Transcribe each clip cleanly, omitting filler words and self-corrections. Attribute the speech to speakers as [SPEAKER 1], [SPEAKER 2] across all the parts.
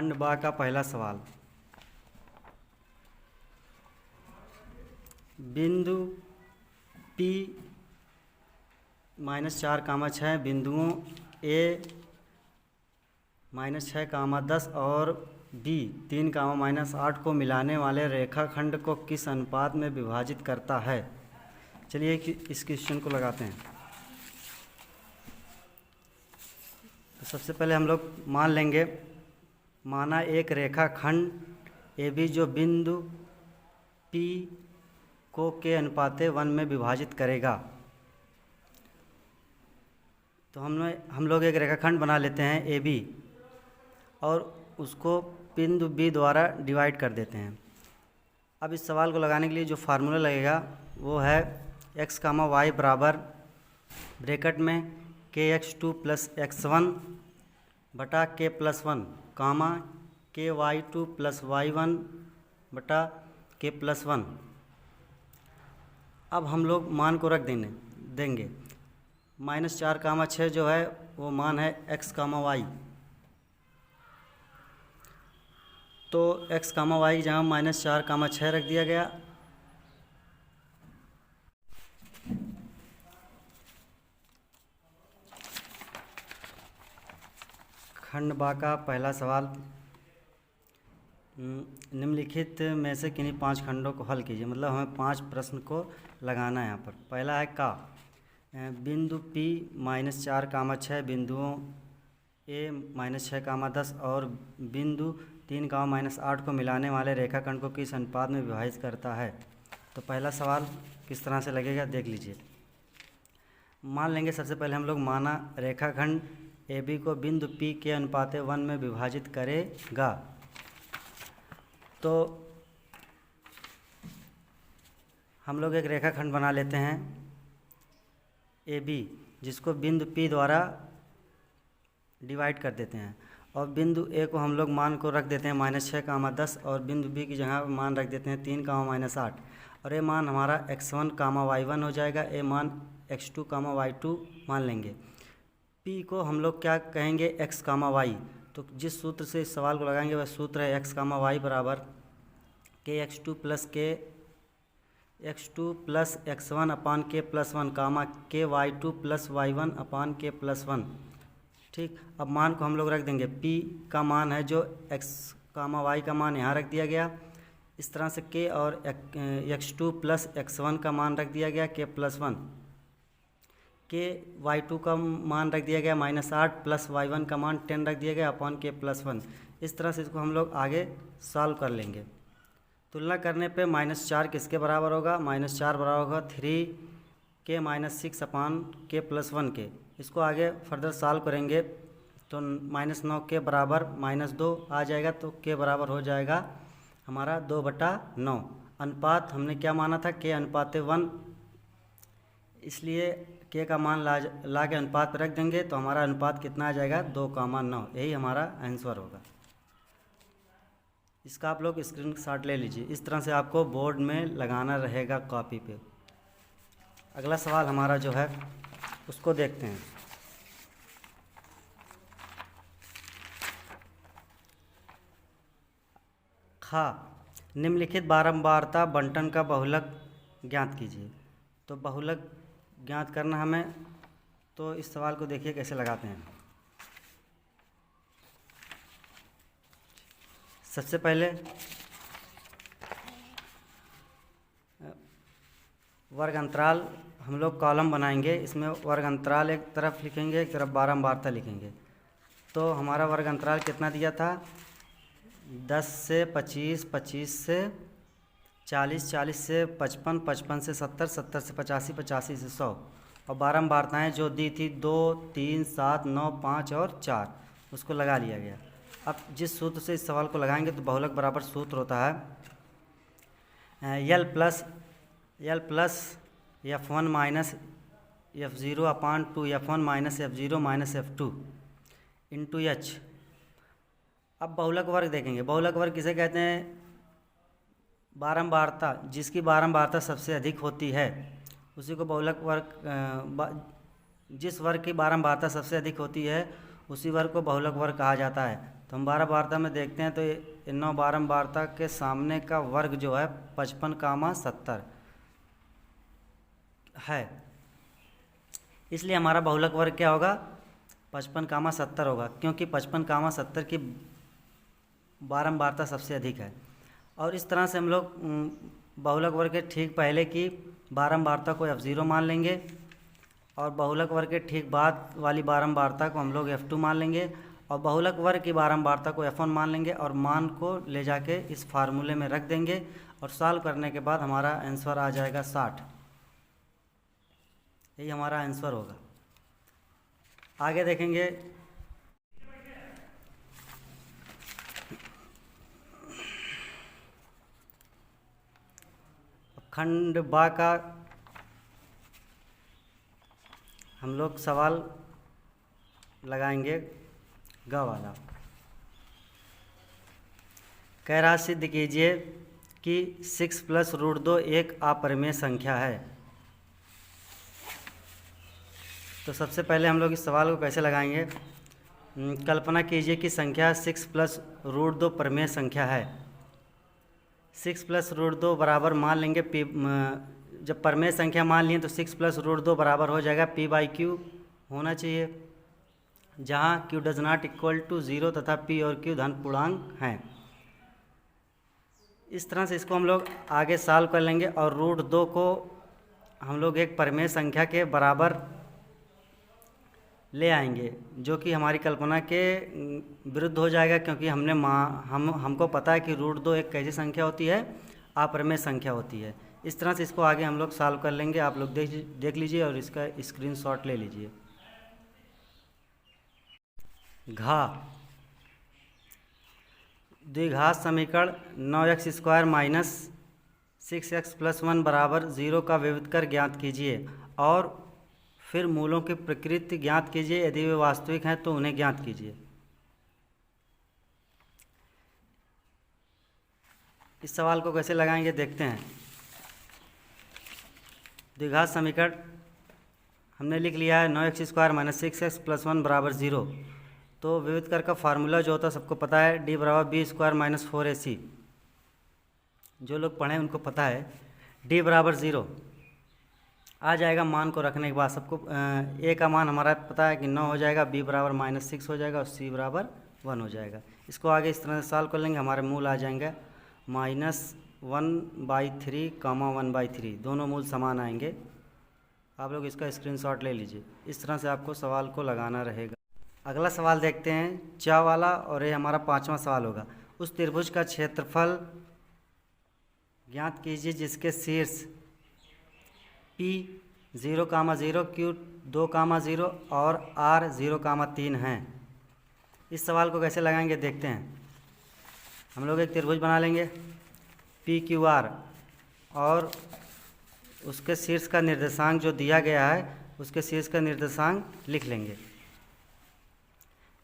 [SPEAKER 1] खंड बा का पहला सवाल। बिंदु P -4, बिंदुओं A -6, 10 और B 3, -8 को मिलाने वाले रेखाखंड को किस अनुपात में विभाजित करता है। चलिए इस क्वेश्चन को लगाते हैं। तो सबसे पहले हम लोग मान लेंगे, माना एक रेखाखंड AB जो बिंदु P को के अनुपाते 1 में विभाजित करेगा। तो हम लोग एक रेखाखंड बना लेते हैं AB और उसको बिंदु B द्वारा डिवाइड कर देते हैं। अब इस सवाल को लगाने के लिए जो फार्मूला लगेगा वो है x, y बराबर ब्रैकेट में kx2 + x1 बटा k+1 कामा ky2 + y1 बटा k+1। अब हम लोग मान को रख देंगे। -4, 6 जो है वो मान है x, y। तो x, y की जगह -4, 6 रख दिया गया। खंड बा का पहला सवाल, निम्नलिखित में से किन्हीं 5 खंडों को हल कीजिए। मतलब हमें 5 प्रश्न को लगाना है यहाँ पर। पहला है का बिंदु P -4, 6 बिंदुओं A -6, 10 और बिंदु 3, -8 को मिलाने वाले रेखाखंड को किस अनुपात में विभाजित करता है। तो पहला सवाल किस तरह से लगेगा देख लीजिए। मान लेंगे सबसे पहले हम लोग माना रेखाखंड AB को बिंदु P के अनुपाते 1 में विभाजित करेगा। तो हम लोग एक रेखाखंड बना लेते हैं AB जिसको बिंदु P द्वारा डिवाइड कर देते हैं और बिंदु A को हम लोग मान को रख देते हैं -6, 10 और बिंदु B की जगह मान रख देते हैं 3, -8 और ये मान हमारा x1, y1 हो जाएगा। ये मान x2, y2 मान लेंगे। P को हम लोग क्या कहेंगे x, y। तो जिस सूत्र से इस सवाल को लगाएंगे वह सूत्र है x, y बराबर kx2 + x1 अपान k+1 कामा ky2 + y1 अपान k+1। ठीक, अब मान को हम लोग रख देंगे। P का मान है जो x, y का मान यहाँ रख दिया गया। इस तरह से k और x2 + x1 का मान रख दिया गया k+1। ky2 का मान रख दिया गया -8 + y1 का मान 10 रख दिया गया अपान k+1। इस तरह से इसको हम लोग आगे सॉल्व कर लेंगे। तुलना करने पे -4 किसके बराबर होगा। -4 बराबर होगा 3k - 6 अपान k+1 के। इसको आगे फर्दर सॉल्व करेंगे तो -9 के बराबर -2 आ जाएगा। तो k बराबर हो जाएगा हमारा 2/9। अनुपात हमने क्या माना था k अनुपाते 1, इसलिए k का मान ला के अनुपात पर रख देंगे तो हमारा अनुपात कितना आ जाएगा 2,9। यही हमारा आंसर होगा। इसका आप लोग स्क्रीनशॉट ले लीजिए। इस तरह से आपको बोर्ड में लगाना रहेगा कॉपी पे। अगला सवाल हमारा जो है उसको देखते हैं। खा निम्नलिखित बारंबारता बंटन का बहुलक ज्ञात कीजिए। तो बहुलक ज्ञात करना हमें, तो इस सवाल को देखिए कैसे लगाते हैं। सबसे पहले वर्ग अंतराल हम लोग कॉलम बनाएंगे। इसमें वर्ग अंतराल एक तरफ लिखेंगे, एक तरफ बारंबारता लिखेंगे। तो हमारा वर्ग अंतराल कितना दिया था 10 से 25, 25 से 40, 40 से 55, 55 से 70, 70 से 85, 85 से 100 और बारंबारताएँ जो दी थी 2, 3, 7, 9, 5 और 4 उसको लगा लिया गया। अब जिस सूत्र से इस सवाल को लगाएंगे तो बहुलक बराबर सूत्र होता है L plus F1 minus F0 अपान 2 F1 minus F0 minus F2 into H। अब बहुलक वर्ग देखेंगे। बहुलक वर्ग किसे कहते हैं, बारंबारता, जिसकी बारंबारता सबसे अधिक होती है उसी को बहुलक वर्ग, जिस वर्ग की बारंबारता सबसे अधिक होती है उसी वर्ग को बहुलक वर्ग कहा जाता है। तो हम बारंबारता में देखते हैं तो ये 9 बारंबारता के सामने का वर्ग जो है 55, 70 है, इसलिए हमारा बहुलक वर्ग क्या होगा 55, 70 होगा, क्योंकि 55, 70 की बारंबारता सबसे अधिक है। और इस तरह से हम लोग बहुलक वर्ग के ठीक पहले की बारंबारता को F0 मान लेंगे और बहुलक वर्ग के ठीक बाद वाली बारंबारता को हम लोग F2 मान लेंगे और बहुलक वर्ग की बारंबारता को F1 मान लेंगे और मान को ले जाके इस फार्मूले में रख देंगे और सॉल्व करने के बाद हमारा आंसर आ जाएगा 60। यही हमारा आंसर होगा। आगे देखेंगे खंड बा का हम लोग सवाल लगाएंगे ग वाला। कह रहा सिद्ध कीजिए कि 6 + √2 एक अपरिमेय संख्या है। तो सबसे पहले हम लोग इस सवाल को कैसे लगाएंगे। कल्पना कीजिए कि संख्या 6 + √2 परिमेय संख्या है। 6 + √2 बराबर मान लेंगे p, जब परिमेय संख्या मान लिए तो 6 + √2 बराबर हो जाएगा p/q होना चाहिए, जहाँ q does not equal to 0 तथा p और q धन पूर्णांक हैं। इस तरह से इसको हम लोग आगे सॉल्व कर लेंगे और √2 को हम लोग एक परिमेय संख्या के बराबर ले आएंगे, जो कि हमारी कल्पना के विरुद्ध हो जाएगा, क्योंकि हमको पता है कि √2 एक कैसी संख्या होती है, अपरिमेय संख्या होती है। इस तरह से इसको आगे हम लोग सॉल्व कर लेंगे। आप लोग देख लीजिए और इसका स्क्रीनशॉट ले लीजिए। घा द्विघात समीकरण 9x² - 6x + 1 बराबर 0 का विविधकर ज्ञात कीजिए और फिर मूलों की प्रकृति ज्ञात कीजिए। यदि वे वास्तविक हैं तो उन्हें ज्ञात कीजिए। इस सवाल को कैसे लगाएंगे देखते हैं। द्विघात समीकरण हमने लिख लिया है 9x² - 6x + 1 बराबर 0। तो विविधकर का फार्मूला जो होता है सबको पता है, d = b² - 4ac। जो लोग पढ़े उनको पता है d = 0 आ जाएगा। मान को रखने के बाद सबको a का मान हमारा पता है कि 9 हो जाएगा, b = -6 हो जाएगा और c = 1 हो जाएगा। इसको आगे इस तरह से सॉल्व कर लेंगे। हमारे मूल आ जाएंगे -1/3, 1/3, दोनों मूल समान आएंगे। आप लोग इसका स्क्रीनशॉट ले लीजिए। इस तरह से आपको सवाल को लगाना रहेगा। अगला सवाल देखते हैं चा वाला, और ये हमारा 5वां सवाल होगा। उस त्रिभुज का क्षेत्रफल ज्ञात कीजिए जिसके शीर्ष P 0, 0, Q 2, 0 और R 0, 3 हैं। इस सवाल को कैसे लगाएंगे देखते हैं। हम लोग एक त्रिभुज बना लेंगे PQR और उसके शीर्ष का निर्देशांक जो दिया गया है उसके शीर्ष का निर्देशांक लिख लेंगे।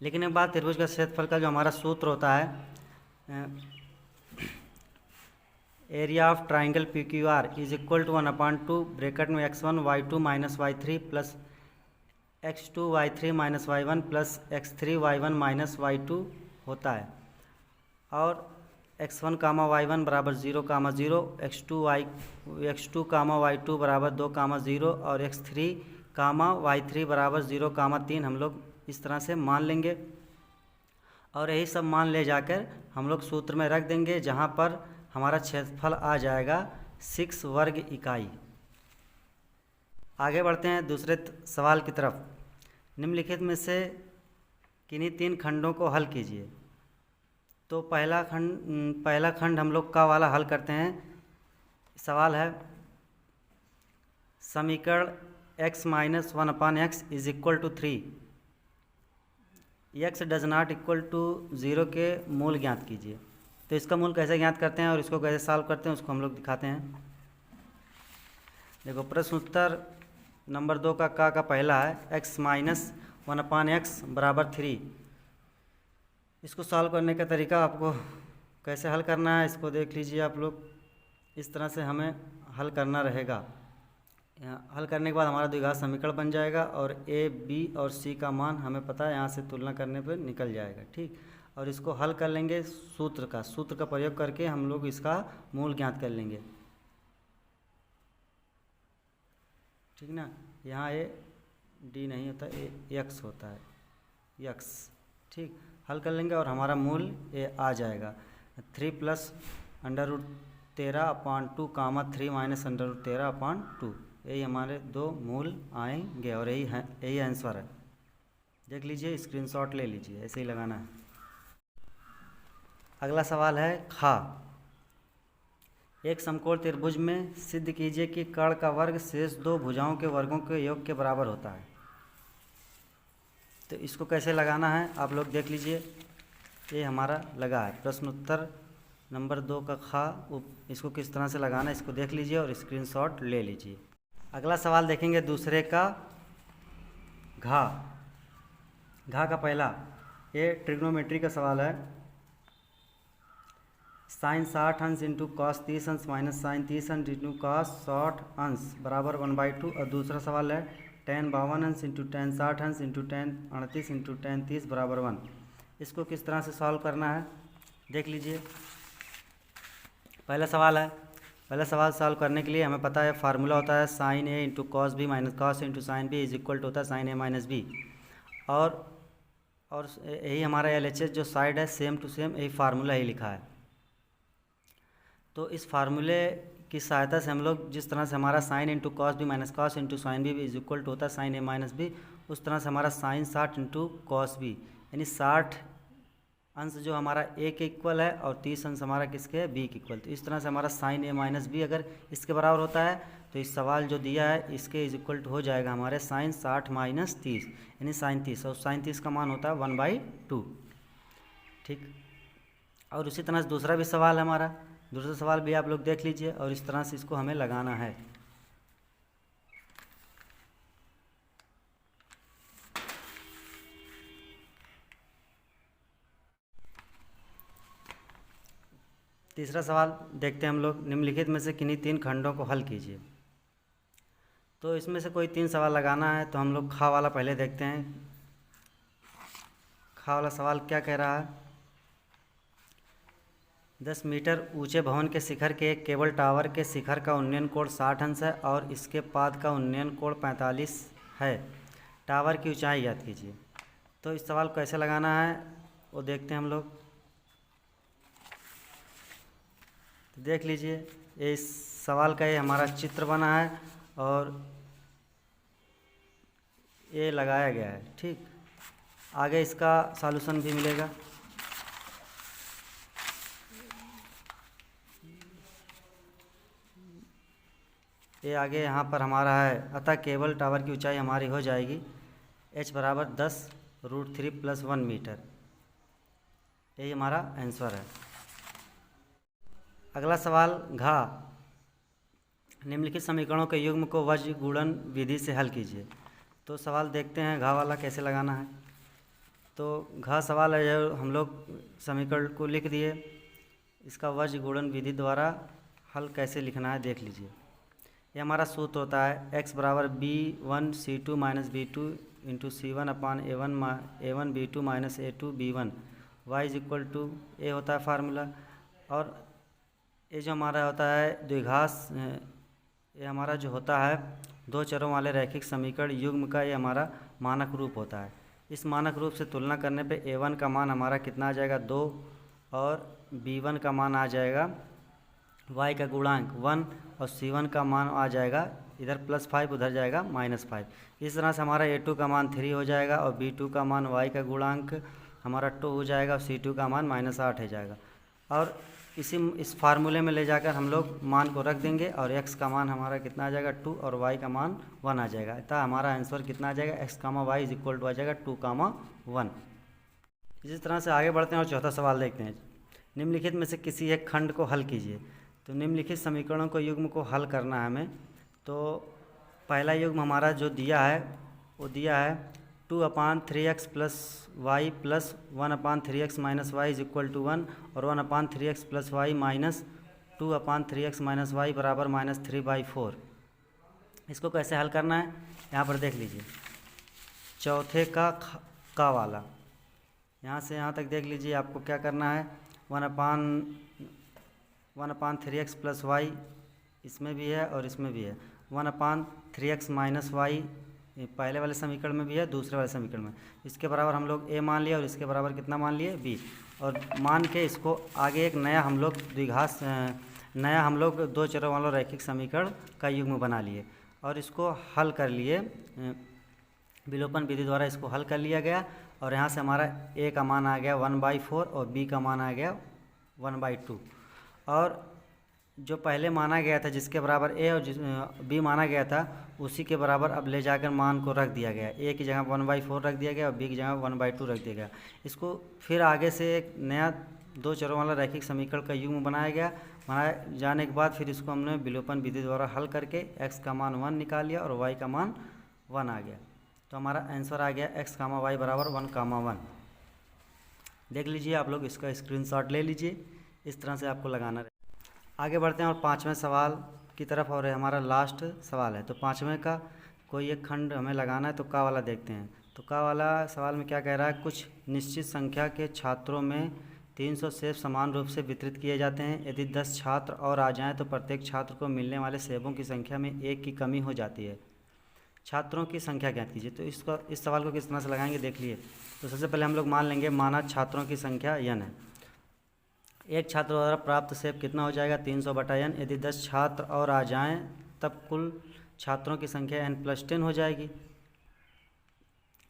[SPEAKER 1] लिखने के बाद त्रिभुज का क्षेत्रफल का जो हमारा सूत्र होता है, area of triangle PQR = 1/2 bracket में x1 y2 - y3 plus x2 y3 - y1 plus x3 y1 - y2 होता है। और x1, y1 बराबर 0, 0, x2 y2 बराबर 2, 0 और x3, y3 बराबर 0, 3 हम लोग इस तरह से मान लेंगे और यही सब मान ले जाकर हम लोग सूत्र में रख देंगे, जहाँ पर हमारा क्षेत्रफल आ जाएगा 6 वर्ग इकाई। आगे बढ़ते हैं दूसरे सवाल की तरफ। निम्नलिखित में से किन्हीं 3 खंडों को हल कीजिए। तो पहला खंड हम लोग का वाला हल करते हैं। सवाल है समीकरण x - 1/x = 3, x does not equal to 0 के मूल ज्ञात कीजिए। तो इसका मूल कैसे ज्ञात करते हैं और इसको कैसे सॉल्व करते हैं उसको हम लोग दिखाते हैं। देखो प्रश्न उत्तर नंबर 2 का पहला है x - 1/x बराबर 3। इसको सॉल्व करने का तरीका आपको कैसे हल करना है इसको देख लीजिए आप लोग। इस तरह से हमें हल करना रहेगा। हल करने के बाद हमारा द्विघात समीकरण बन जाएगा और a, b और c का मान हमें पता है, यहाँ से तुलना करने पर निकल जाएगा। ठीक, और इसको हल कर लेंगे सूत्र का प्रयोग करके हम लोग इसका मूल ज्ञात कर लेंगे। ठीक ना, यहाँ ये डी नहीं होता, ये एक्स होता है, एक्स। ठीक, हल कर लेंगे और हमारा मूल ये आ जाएगा 3 प्लस √13/2 कामा 3 माइनस √13/2। यही हमारे दो मूल आएंगे और यही आंसर है। देख लीजिए, स्क्रीनशॉट ले लीजिए, ऐसे ही लगाना है। अगला सवाल है खा। एक समकोण त्रिभुज में सिद्ध कीजिए कि कर्ण का वर्ग शेष दो भुजाओं के वर्गों के योग के बराबर होता है। तो इसको कैसे लगाना है आप लोग देख लीजिए, ये हमारा लगा है प्रश्न उत्तर नंबर 2 का खा। इसको किस तरह से लगाना है इसको देख लीजिए और स्क्रीनशॉट ले लीजिए। अगला सवाल देखेंगे दूसरे का घा। घा का पहला, ये ट्रिग्नोमेट्री का सवाल है। साइन 60 अंश इंटू कॉस 30 अंश माइनस साइन 30 अंश इंटू कॉस 60 अंश बराबर 1/2। और दूसरा सवाल है tan 52 अंश इंटू tan 60 अंश इंटू tan 38 इंटू tan 30 बराबर 1। इसको किस तरह से सॉल्व करना है देख लीजिए। पहला सवाल है, पहला सवाल सॉल्व करने के लिए हमें पता है फार्मूला होता है sine A into cos B minus cos into sine B is equal to होता है साइन ए माइनस बी। और यही हमारा LHS जो साइड है सेम टू सेम यही फार्मूला ही लिखा है। तो इस फार्मूले की सहायता से हम लोग जिस तरह से हमारा sine into cos B minus cos into sine B is equal to होता है साइन ए माइनस बी, उस तरह से हमारा साइन 60 इंटू कॉस बी यानी 60 अंश जो हमारा ए के इक्वल है और 30 अंश हमारा किसके है बी के इक्वल। तो इस तरह से हमारा साइन ए माइनस बी अगर इसके बराबर होता है तो इस सवाल जो दिया है इसके इज इक्वल टू हो जाएगा हमारे साइन 60 माइनस 30 यानी साइन 30, और साइन 30 का मान होता है 1/2। ठीक, और उसी तरह से दूसरा भी सवाल है हमारा, दूसरा सवाल भी आप लोग देख लीजिए और इस तरह से इसको हमें लगाना है। तीसरा सवाल देखते हैं हम लोग, निम्नलिखित में से किन्हीं 3 खंडों को हल कीजिए। तो इसमें से कोई 3 सवाल लगाना है। तो हम लोग खा वाला पहले देखते हैं। खा वाला सवाल क्या कह रहा है, 10 मीटर ऊंचे भवन के शिखर के एक केबल टावर के शिखर का उन्नयन कोण 60 अंश है और इसके पाद का उन्नयन कोण 45 है। टावर की ऊंचाई ज्ञात कीजिए। तो इस सवाल को कैसे लगाना है वो देखते हैं हम लोग। तो देख लीजिए, इस सवाल का ये हमारा चित्र बना है और ये लगाया गया है। ठीक, आगे इसका सॉल्यूशन भी मिलेगा। ये आगे यहाँ पर हमारा है, अतः केबल टावर की ऊंचाई हमारी हो जाएगी h बराबर 10√3 + 1 मीटर। यही हमारा आंसर है। अगला सवाल घा, निम्नलिखित समीकरणों के युग्म को वज्र गुणन विधि से हल कीजिए। तो सवाल देखते हैं घा वाला कैसे लगाना है। तो घा सवाल है जो हम लोग समीकरण को लिख दिए, इसका वज्र गुणन विधि द्वारा हल कैसे लिखना है देख लीजिए। ये हमारा सूत्र होता है x बराबर b1 c2 minus b2 into C1 upon a1 b2 minus a2 b1 y is equal to A होता है फार्मूला। और ये जो हमारा होता है द्विघात, ये हमारा जो होता है 2 चरों वाले रैखिक समीकरण युग्म का ये हमारा मानक रूप होता है। इस मानक रूप से तुलना करने पे a1 का मान हमारा कितना आ जाएगा 2 और b1 का मान आ जाएगा y का गुणांक 1 और C1 का मान आ जाएगा इधर +5 उधर जाएगा -5। इस तरह से हमारा a2 का मान 3 हो जाएगा और b2 का मान y का गुणांक हमारा 2 हो जाएगा और C2 का मान -8 हो जाएगा। और इस फार्मूले में ले जाकर हम लोग मान को रख देंगे और x का मान हमारा कितना आ जाएगा 2 और y का मान 1 आ जाएगा। अतः हमारा आंसर कितना आ जाएगा x, y is equal to आ जाएगा 2, 1। इसी तरह से आगे बढ़ते हैं और चौथा सवाल देखते हैं, निम्नलिखित में से किसी एक खंड को हल कीजिए। तो निम्नलिखित समीकरणों को युग्म को हल करना है हमें। तो पहला युग्म हमारा जो दिया है वो दिया है 2/3x + y + 1/3x - y is equal to 1 और 1/3x + y minus 2/3x - y बराबर -3/4। इसको कैसे हल करना है यहाँ पर देख लीजिए। चौथे का वाला यहाँ से यहाँ तक देख लीजिए, आपको क्या करना है, 1/3x प्लस वाई इसमें भी है और इसमें भी है, 1/3x माइनस वाई पहले वाले समीकरण में भी है, दूसरे वाले समीकरण में। इसके बराबर हम लोग a मान लिया और इसके बराबर कितना मान लिए b, और मान के इसको आगे एक नया हम लोग द्विघात नया हम लोग दो चरों वाला रैखिक समीकरण का युग्म बना लिए और इसको हल कर लिए, विलोपन विधि द्वारा इसको हल कर लिया गया। और यहाँ से हमारा a का मान आ गया 1/4 और b का मान आ गया 1/2। और जो पहले माना गया था जिसके बराबर a और b माना गया था, उसी के बराबर अब ले जाकर मान को रख दिया गया। a की जगह 1/4 रख दिया गया और b की जगह 1/2 रख दिया गया। इसको फिर आगे से एक नया दो चरों वाला रैखिक समीकरण का युग्म बनाया गया। बनाए जाने के बाद फिर इसको हमने विलोपन विधि द्वारा हल करके x का मान 1 निकाल लिया और y का मान 1 आ गया। तो हमारा आंसर आ गया x, y बराबर 1, 1। देख लीजिए आप लोग, इसका स्क्रीनशॉट ले लीजिए, इस तरह से आपको लगाना है। आगे बढ़ते हैं और 5वें सवाल की तरफ, और हमारा लास्ट सवाल है। तो 5वें का कोई एक खंड हमें लगाना है, तो का वाला देखते हैं। तो का वाला सवाल में क्या कह रहा है, कुछ निश्चित संख्या के छात्रों में 300 सेब समान रूप से वितरित किए जाते हैं। यदि 10 छात्र और आ जाएं तो प्रत्येक छात्र को मिलने वाले सेबों की संख्या में 1 की कमी हो जाती है। छात्रों की संख्या ज्ञात कीजिए। तो इस सवाल को किस तरह से लगाएंगे देख लिए। तो सबसे पहले हम लोग मान लेंगे, माना छात्रों की संख्या n है। एक छात्र द्वारा प्राप्त सेब कितना हो जाएगा, 300/n। यदि 10 छात्र और आ जाएं तब कुल छात्रों की संख्या n+10 हो जाएगी।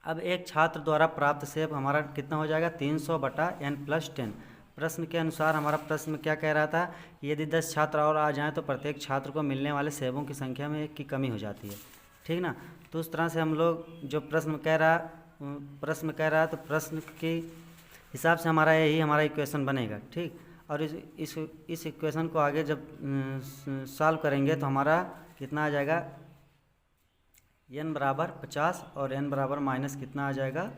[SPEAKER 1] अब एक छात्र द्वारा प्राप्त सेब हमारा कितना हो जाएगा, 300/n+10। प्रश्न के अनुसार हमारा प्रश्न में क्या कह रहा था, यदि 10 छात्र और आ जाएं तो प्रत्येक छात्र को मिलने वाले सेबों की संख्या में 1 की कमी हो जाती है, ठीक ना। तो उस तरह से हम लोग जो प्रश्न कह रहा है तो प्रश्न के हिसाब से हमारा इक्वेशन बनेगा, ठीक। और इस इक्वेशन को आगे जब सॉल्व करेंगे तो हमारा कितना आ जाएगा, n बराबर 50 और n बराबर माइनस कितना आ जाएगा,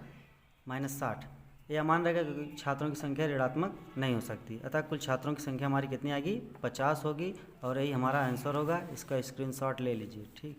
[SPEAKER 1] -60। यह मान रहेगा क्योंकि छात्रों की संख्या ऋणात्मक नहीं हो सकती, अतः कुल छात्रों की संख्या हमारी कितनी आएगी, 50 होगी, और यही हमारा आंसर होगा। इसका स्क्रीनशॉट ले लीजिए, ठीक।